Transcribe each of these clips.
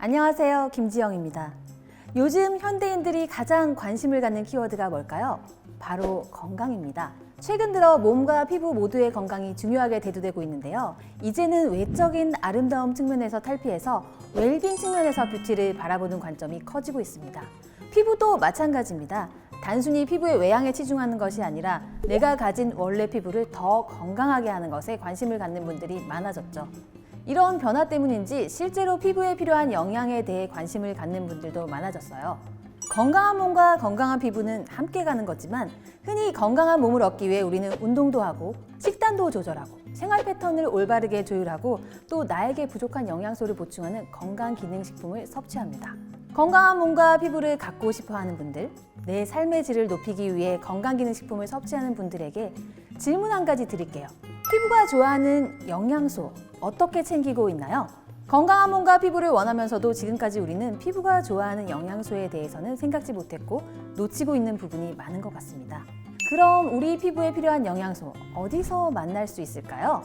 안녕하세요, 김지영입니다. 요즘 현대인들이 가장 관심을 갖는 키워드가 뭘까요? 바로 건강입니다. 최근 들어 몸과 피부 모두의 건강이 중요하게 대두되고 있는데요. 이제는 외적인 아름다움 측면에서 탈피해서 웰빙 측면에서 뷰티를 바라보는 관점이 커지고 있습니다. 피부도 마찬가지입니다. 단순히 피부의 외양에 치중하는 것이 아니라 내가 가진 원래 피부를 더 건강하게 하는 것에 관심을 갖는 분들이 많아졌죠. 이런 변화 때문인지 실제로 피부에 필요한 영양에 대해 관심을 갖는 분들도 많아졌어요. 건강한 몸과 건강한 피부는 함께 가는 거지만 흔히 건강한 몸을 얻기 위해 우리는 운동도 하고 식단도 조절하고 생활 패턴을 올바르게 조율하고 또 나에게 부족한 영양소를 보충하는 건강기능식품을 섭취합니다. 건강한 몸과 피부를 갖고 싶어 하는 분들, 내 삶의 질을 높이기 위해 건강기능식품을 섭취하는 분들에게 질문 한 가지 드릴게요. 피부가 좋아하는 영양소 어떻게 챙기고 있나요? 건강한 몸과 피부를 원하면서도 지금까지 우리는 피부가 좋아하는 영양소에 대해서는 생각지 못했고 놓치고 있는 부분이 많은 것 같습니다. 그럼 우리 피부에 필요한 영양소 어디서 만날 수 있을까요?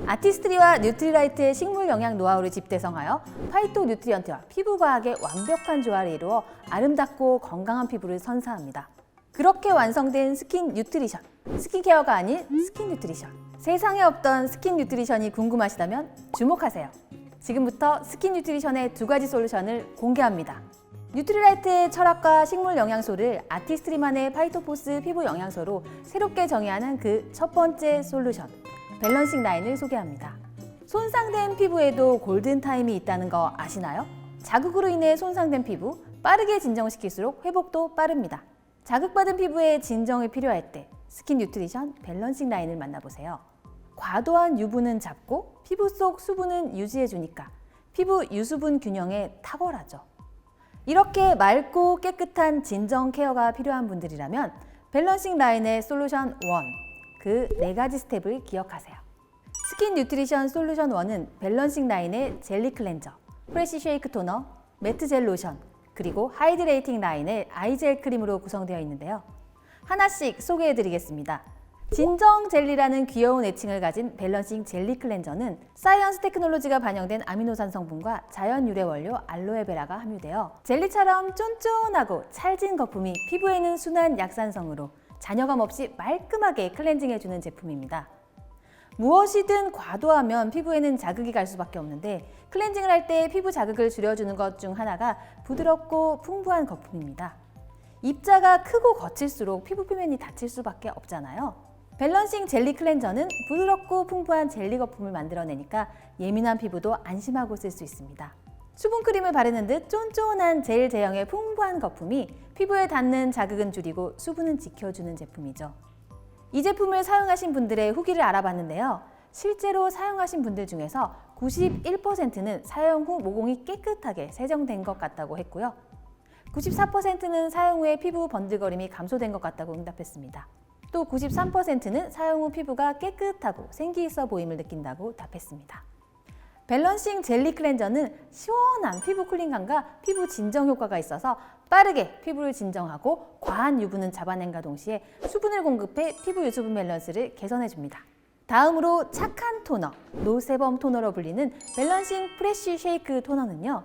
아티스트리와 뉴트리라이트의 식물 영양 노하우를 집대성하여 파이토 뉴트리언트와 피부과학의 완벽한 조화를 이루어 아름답고 건강한 피부를 선사합니다. 그렇게 완성된 스킨 뉴트리션, 스킨케어가 아닌 스킨 뉴트리션. 세상에 없던 스킨 뉴트리션이 궁금하시다면 주목하세요. 지금부터 스킨 뉴트리션의 두 가지 솔루션을 공개합니다. 뉴트리라이트의 철학과 식물 영양소를 아티스트리만의 파이토포스 피부 영양소로 새롭게 정의하는 그 첫 번째 솔루션, 밸런싱 라인을 소개합니다. 손상된 피부에도 골든타임이 있다는 거 아시나요? 자극으로 인해 손상된 피부, 빠르게 진정시킬수록 회복도 빠릅니다. 자극받은 피부에 진정이 필요할 때 스킨 뉴트리션 밸런싱 라인을 만나보세요. 과도한 유분은 잡고 피부 속 수분은 유지해주니까 피부 유수분 균형에 탁월하죠. 이렇게 맑고 깨끗한 진정 케어가 필요한 분들이라면 밸런싱 라인의 솔루션 1, 그 4가지 스텝을 기억하세요. 스킨 뉴트리션 솔루션 1은 밸런싱 라인의 젤리 클렌저, 프레시 쉐이크 토너, 매트 젤 로션, 그리고 하이드레이팅 라인의 아이젤 크림으로 구성되어 있는데요. 하나씩 소개해드리겠습니다. 진정 젤리라는 귀여운 애칭을 가진 밸런싱 젤리 클렌저는 사이언스 테크놀로지가 반영된 아미노산 성분과 자연 유래 원료 알로에베라가 함유되어 젤리처럼 쫀쫀하고 찰진 거품이 피부에는 순한 약산성으로 잔여감 없이 말끔하게 클렌징해주는 제품입니다. 무엇이든 과도하면 피부에는 자극이 갈 수밖에 없는데 클렌징을 할 때 피부 자극을 줄여주는 것 중 하나가 부드럽고 풍부한 거품입니다. 입자가 크고 거칠수록 피부 표면이 다칠 수밖에 없잖아요. 밸런싱 젤리 클렌저는 부드럽고 풍부한 젤리 거품을 만들어내니까 예민한 피부도 안심하고 쓸 수 있습니다. 수분크림을 바르는 듯 쫀쫀한 젤 제형의 풍부한 거품이 피부에 닿는 자극은 줄이고 수분은 지켜주는 제품이죠. 이 제품을 사용하신 분들의 후기를 알아봤는데요. 실제로 사용하신 분들 중에서 91%는 사용 후 모공이 깨끗하게 세정된 것 같다고 했고요. 94%는 사용 후에 피부 번들거림이 감소된 것 같다고 응답했습니다. 또 93%는 사용 후 피부가 깨끗하고 생기 있어 보임을 느낀다고 답했습니다. 밸런싱 젤리 클렌저는 시원한 피부 쿨링감과 피부 진정 효과가 있어서 빠르게 피부를 진정하고 과한 유분은 잡아낸과 동시에 수분을 공급해 피부 유수분 밸런스를 개선해줍니다. 다음으로 착한 토너, 노세범 토너로 불리는 밸런싱 프레쉬 쉐이크 토너는요.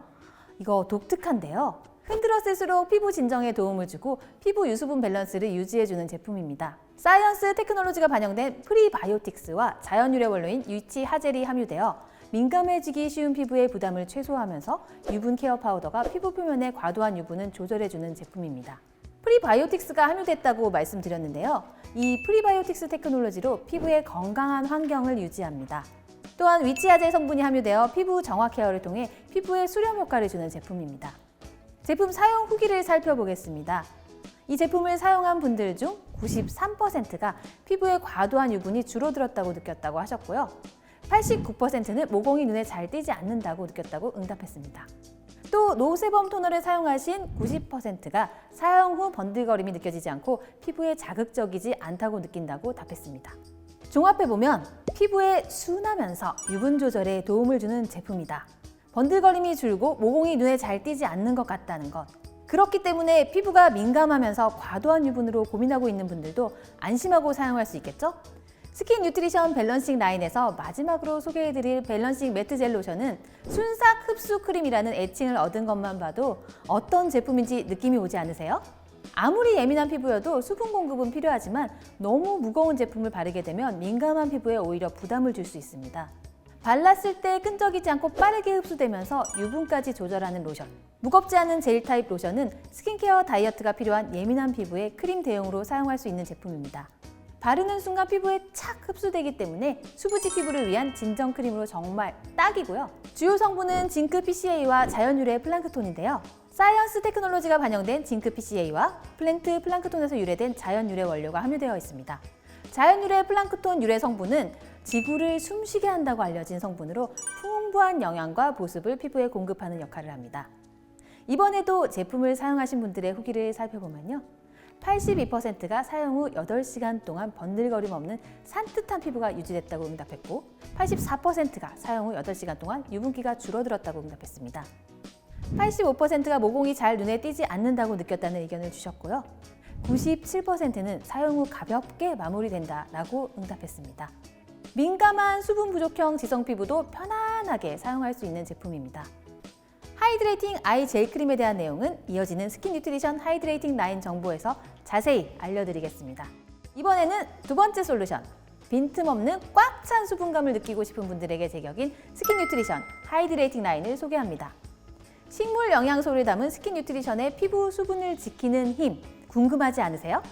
이거 독특한데요. 흔들어 쓸수록 피부 진정에 도움을 주고 피부 유수분 밸런스를 유지해주는 제품입니다. 사이언스 테크놀로지가 반영된 프리바이오틱스와 자연 유래 원료인 유치 하젤이 함유되어 민감해지기 쉬운 피부의 부담을 최소화하면서 유분 케어 파우더가 피부 표면의 과도한 유분은 조절해주는 제품입니다. 프리바이오틱스가 함유됐다고 말씀드렸는데요. 이 프리바이오틱스 테크놀로지로 피부의 건강한 환경을 유지합니다. 또한 위치하젤 성분이 함유되어 피부 정화 케어를 통해 피부에 수렴 효과를 주는 제품입니다. 제품 사용 후기를 살펴보겠습니다. 이 제품을 사용한 분들 중 93%가 피부에 과도한 유분이 줄어들었다고 느꼈다고 하셨고요. 89%는 모공이 눈에 잘 띄지 않는다고 느꼈다고 응답했습니다. 또 노세범 토너를 사용하신 90%가 사용 후 번들거림이 느껴지지 않고 피부에 자극적이지 않다고 느낀다고 답했습니다. 종합해보면 피부에 순하면서 유분 조절에 도움을 주는 제품이다. 번들거림이 줄고 모공이 눈에 잘 띄지 않는 것 같다는 것. 그렇기 때문에 피부가 민감하면서 과도한 유분으로 고민하고 있는 분들도 안심하고 사용할 수 있겠죠? 스킨 뉴트리션 밸런싱 라인에서 마지막으로 소개해드릴 밸런싱 매트 젤 로션은 순삭 흡수 크림이라는 애칭을 얻은 것만 봐도 어떤 제품인지 느낌이 오지 않으세요? 아무리 예민한 피부여도 수분 공급은 필요하지만 너무 무거운 제품을 바르게 되면 민감한 피부에 오히려 부담을 줄 수 있습니다. 발랐을 때 끈적이지 않고 빠르게 흡수되면서 유분까지 조절하는 로션. 무겁지 않은 젤 타입 로션은 스킨케어 다이어트가 필요한 예민한 피부에 크림 대용으로 사용할 수 있는 제품입니다. 바르는 순간 피부에 착 흡수되기 때문에 수부지 피부를 위한 진정 크림으로 정말 딱이고요. 주요 성분은 징크 PCA와 자연 유래 플랑크톤인데요. 사이언스 테크놀로지가 반영된 징크 PCA와 플랜트 플랑크톤에서 유래된 자연 유래 원료가 함유되어 있습니다. 자연 유래 플랑크톤 유래 성분은 지구를 숨쉬게 한다고 알려진 성분으로 풍부한 영양과 보습을 피부에 공급하는 역할을 합니다. 이번에도 제품을 사용하신 분들의 후기를 살펴보면요. 82%가 사용 후 8시간 동안 번들거림 없는 산뜻한 피부가 유지됐다고 응답했고 84%가 사용 후 8시간 동안 유분기가 줄어들었다고 응답했습니다. 85%가 모공이 잘 눈에 띄지 않는다고 느꼈다는 의견을 주셨고요. 97%는 사용 후 가볍게 마무리된다라고 응답했습니다. 민감한 수분 부족형 지성 피부도 편안하게 사용할 수 있는 제품입니다. 하이드레이팅 아이 젤 크림에 대한 내용은 이어지는 스킨 뉴트리션 하이드레이팅 라인 정보에서 자세히 알려드리겠습니다. 이번에는 두 번째 솔루션, 빈틈없는 꽉 찬 수분감을 느끼고 싶은 분들에게 제격인 스킨 뉴트리션 하이드레이팅 라인을 소개합니다. 식물 영양소를 담은 스킨 뉴트리션의 피부 수분을 지키는 힘, 궁금하지 않으세요?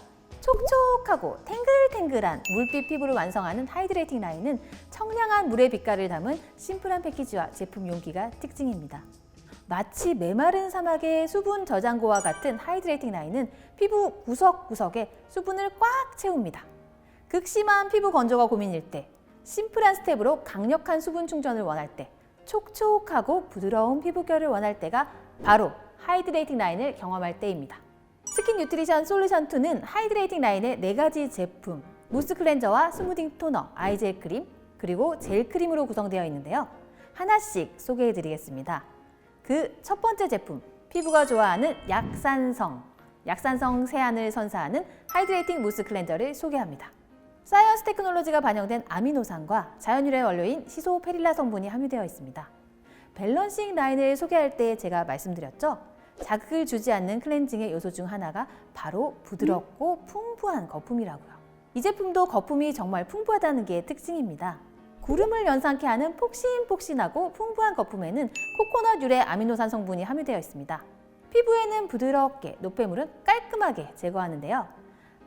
촉촉하고 탱글탱글한 물빛 피부를 완성하는 하이드레이팅 라인은 청량한 물의 빛깔을 담은 심플한 패키지와 제품 용기가 특징입니다. 마치 메마른 사막의 수분 저장고와 같은 하이드레이팅 라인은 피부 구석구석에 수분을 꽉 채웁니다. 극심한 피부 건조가 고민일 때, 심플한 스텝으로 강력한 수분 충전을 원할 때, 촉촉하고 부드러운 피부결을 원할 때가 바로 하이드레이팅 라인을 경험할 때입니다. 스킨 뉴트리션 솔루션 2는 하이드레이팅 라인의 4가지 제품, 무스 클렌저와 스무딩 토너, 아이젤 크림, 그리고 젤 크림으로 구성되어 있는데요. 하나씩 소개해 드리겠습니다. 그 첫 번째 제품, 피부가 좋아하는 약산성 세안을 선사하는 하이드레이팅 무스 클렌저를 소개합니다. 사이언스 테크놀로지가 반영된 아미노산과 자연유래 원료인 시소페릴라 성분이 함유되어 있습니다. 밸런싱 라인을 소개할 때 제가 말씀드렸죠? 자극을 주지 않는 클렌징의 요소 중 하나가 바로 부드럽고 풍부한 거품이라고요. 이 제품도 거품이 정말 풍부하다는 게 특징입니다. 구름을 연상케 하는 폭신폭신하고 풍부한 거품에는 코코넛 유래 아미노산 성분이 함유되어 있습니다. 피부에는 부드럽게, 노폐물은 깔끔하게 제거하는데요.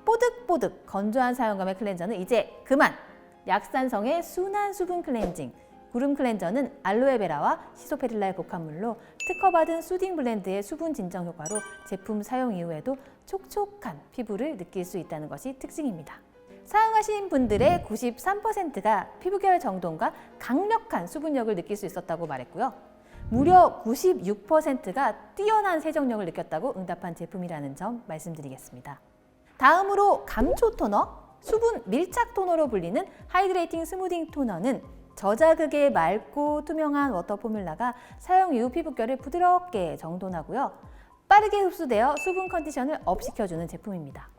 뽀득뽀득 건조한 사용감의 클렌저는 이제 그만! 약산성의 순한 수분 클렌징, 구름 클렌저는 알로에베라와 시소페릴라의 복합물로 특허받은 수딩 블렌드의 수분 진정 효과로 제품 사용 이후에도 촉촉한 피부를 느낄 수 있다는 것이 특징입니다. 사용하신 분들의 93%가 피부결 정돈과 강력한 수분력을 느낄 수 있었다고 말했고요. 무려 96%가 뛰어난 세정력을 느꼈다고 응답한 제품이라는 점 말씀드리겠습니다. 다음으로 감초 토너, 수분 밀착 토너로 불리는 하이드레이팅 스무딩 토너는 저자극의 맑고 투명한 워터 포뮬라가 사용 이후 피부결을 부드럽게 정돈하고요. 빠르게 흡수되어 수분 컨디션을 업시켜주는 제품입니다.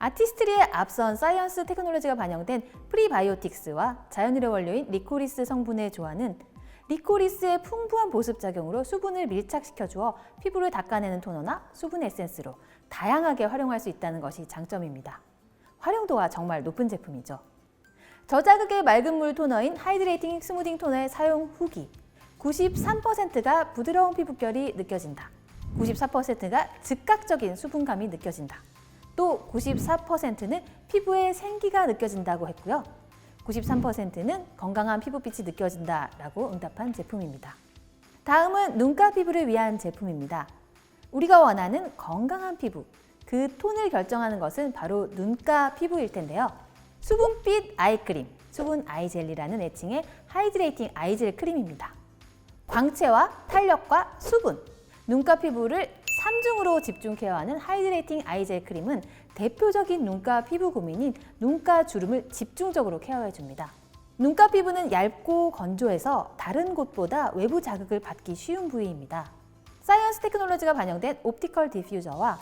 아티스트리에 앞선 사이언스 테크놀로지가 반영된 프리바이오틱스와 자연유래 원료인 리코리스 성분의 조화는 리코리스의 풍부한 보습 작용으로 수분을 밀착시켜주어 피부를 닦아내는 토너나 수분 에센스로 다양하게 활용할 수 있다는 것이 장점입니다. 활용도가 정말 높은 제품이죠. 저자극의 맑은 물 토너인 하이드레이팅 스무딩 토너의 사용 후기 93%가 부드러운 피부결이 느껴진다. 94%가 즉각적인 수분감이 느껴진다. 또 94%는 피부에 생기가 느껴진다고 했고요. 93%는 건강한 피부빛이 느껴진다라고 응답한 제품입니다. 다음은 눈가 피부를 위한 제품입니다. 우리가 원하는 건강한 피부, 그 톤을 결정하는 것은 바로 눈가 피부일 텐데요. 수분빛 아이크림, 수분 아이젤리라는 애칭의 하이드레이팅 아이젤 크림입니다. 광채와 탄력과 수분, 눈가 피부를 3중으로 집중 케어하는 하이드레이팅 아이젤 크림은 대표적인 눈가 피부 고민인 눈가 주름을 집중적으로 케어해줍니다. 눈가 피부는 얇고 건조해서 다른 곳보다 외부 자극을 받기 쉬운 부위입니다. 사이언스 테크놀로지가 반영된 옵티컬 디퓨저와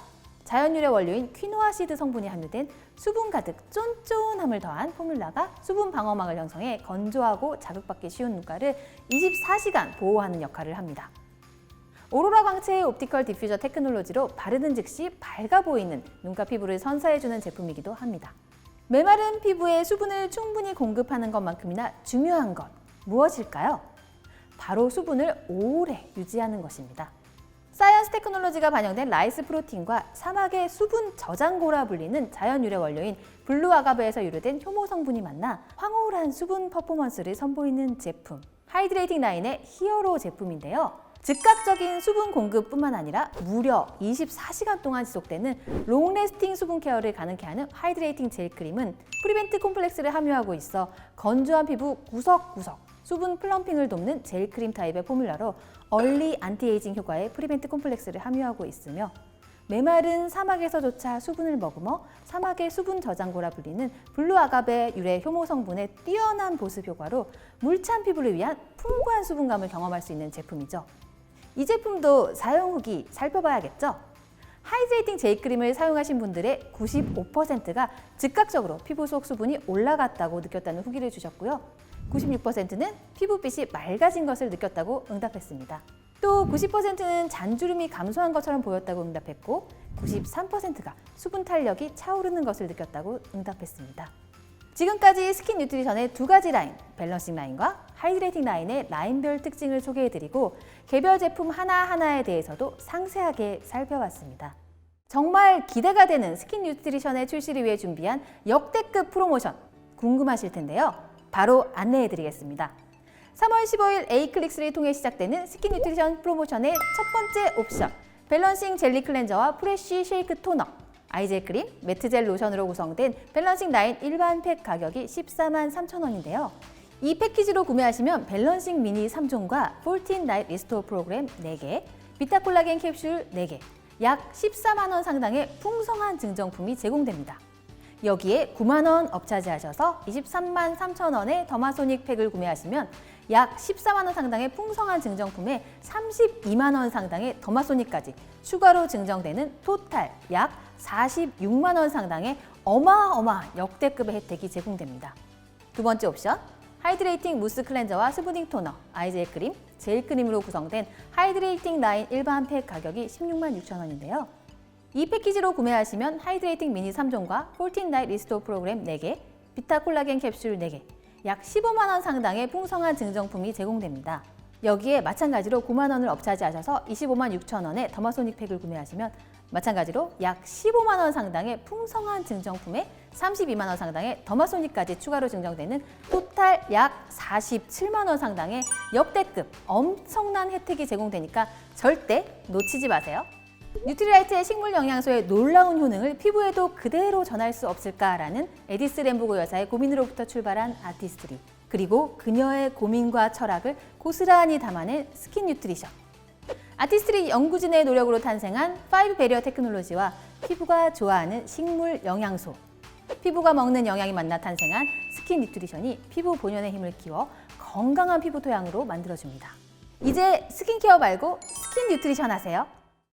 자연 유래 원료인 퀴노아 시드 성분이 함유된 수분 가득 쫀쫀함을 더한 포뮬라가 수분 방어막을 형성해 건조하고 자극받기 쉬운 눈가를 24시간 보호하는 역할을 합니다. 오로라 광채의 옵티컬 디퓨저 테크놀로지로 바르는 즉시 밝아 보이는 눈가 피부를 선사해주는 제품이기도 합니다. 메마른 피부에 수분을 충분히 공급하는 것만큼이나 중요한 건 무엇일까요? 바로 수분을 오래 유지하는 것입니다. 사이언스 테크놀로지가 반영된 라이스 프로틴과 사막의 수분 저장고라 불리는 자연 유래 원료인 블루 아가베에서 유래된 효모 성분이 만나 황홀한 수분 퍼포먼스를 선보이는 제품, 하이드레이팅 라인의 히어로 제품인데요. 즉각적인 수분 공급뿐만 아니라 무려 24시간 동안 지속되는 롱래스팅 수분 케어를 가능케 하는 하이드레이팅 젤 크림은 프리벤트 콤플렉스를 함유하고 있어 건조한 피부 구석구석 수분 플럼핑을 돕는 젤 크림 타입의 포뮬러로 얼리 안티에이징 효과의 프리벤트 콤플렉스를 함유하고 있으며 메마른 사막에서조차 수분을 머금어 사막의 수분 저장고라 불리는 블루 아가베 유래 효모 성분의 뛰어난 보습 효과로 물찬 피부를 위한 풍부한 수분감을 경험할 수 있는 제품이죠. 이 제품도 사용 후기 살펴봐야겠죠? 하이드레이팅 젤크림을 사용하신 분들의 95%가 즉각적으로 피부 속 수분이 올라갔다고 느꼈다는 후기를 주셨고요. 96%는 피부빛이 맑아진 것을 느꼈다고 응답했습니다. 또 90%는 잔주름이 감소한 것처럼 보였다고 응답했고 93%가 수분 탄력이 차오르는 것을 느꼈다고 응답했습니다. 지금까지 스킨 뉴트리션의 두 가지 라인, 밸런싱 라인과 하이드레이팅 라인의 라인별 특징을 소개해드리고 개별 제품 하나하나에 대해서도 상세하게 살펴봤습니다. 정말 기대가 되는 스킨 뉴트리션의 출시를 위해 준비한 역대급 프로모션 궁금하실 텐데요. 바로 안내해드리겠습니다. 3월 15일 에이클릭스를 통해 시작되는 스킨 뉴트리션 프로모션의 첫 번째 옵션, 밸런싱 젤리 클렌저와 프레쉬 쉐이크 토너, 아이젤 크림, 매트젤 로션으로 구성된 밸런싱 라인 일반 팩 가격이 14만 3천 원인데요. 이 패키지로 구매하시면 밸런싱 미니 3종과 14 나이트 리스토어 프로그램 4개, 비타 콜라겐 캡슐 4개, 약 14만 원 상당의 풍성한 증정품이 제공됩니다. 여기에 9만 원 업차지하셔서 23만 3천 원의 더마소닉 팩을 구매하시면 약 14만 원 상당의 풍성한 증정품에 32만 원 상당의 더마소닉까지 추가로 증정되는 토탈 약 46만 원 상당의 어마어마한 역대급의 혜택이 제공됩니다. 두 번째 옵션, 하이드레이팅 무스 클렌저와 스무딩 토너, 아이젤 크림, 젤 크림으로 구성된 하이드레이팅 라인 일반 팩 가격이 16만 6천 원인데요. 이 패키지로 구매하시면 하이드레이팅 미니 3종과 14 나이트 리스토어 프로그램 4개, 비타 콜라겐 캡슐 4개, 약 15만 원 상당의 풍성한 증정품이 제공됩니다. 여기에 마찬가지로 9만 원을 업차지하셔서 25만 6천 원의 더마소닉 팩을 구매하시면 마찬가지로 약 15만 원 상당의 풍성한 증정품에 32만 원 상당의 더마소닉까지 추가로 증정되는 토탈 약 47만 원 상당의 역대급 엄청난 혜택이 제공되니까 절대 놓치지 마세요. 뉴트리라이트의 식물 영양소의 놀라운 효능을 피부에도 그대로 전할 수 없을까라는 에디스 램보고 여사의 고민으로부터 출발한 아티스트리, 그리고 그녀의 고민과 철학을 고스란히 담아낸 스킨 뉴트리션. 아티스트리 연구진의 노력으로 탄생한 5 배리어 테크놀로지와 피부가 좋아하는 식물 영양소, 피부가 먹는 영양이 만나 탄생한 스킨 뉴트리션이 피부 본연의 힘을 키워 건강한 피부 토양으로 만들어줍니다. 이제 스킨케어 말고 스킨 뉴트리션 하세요.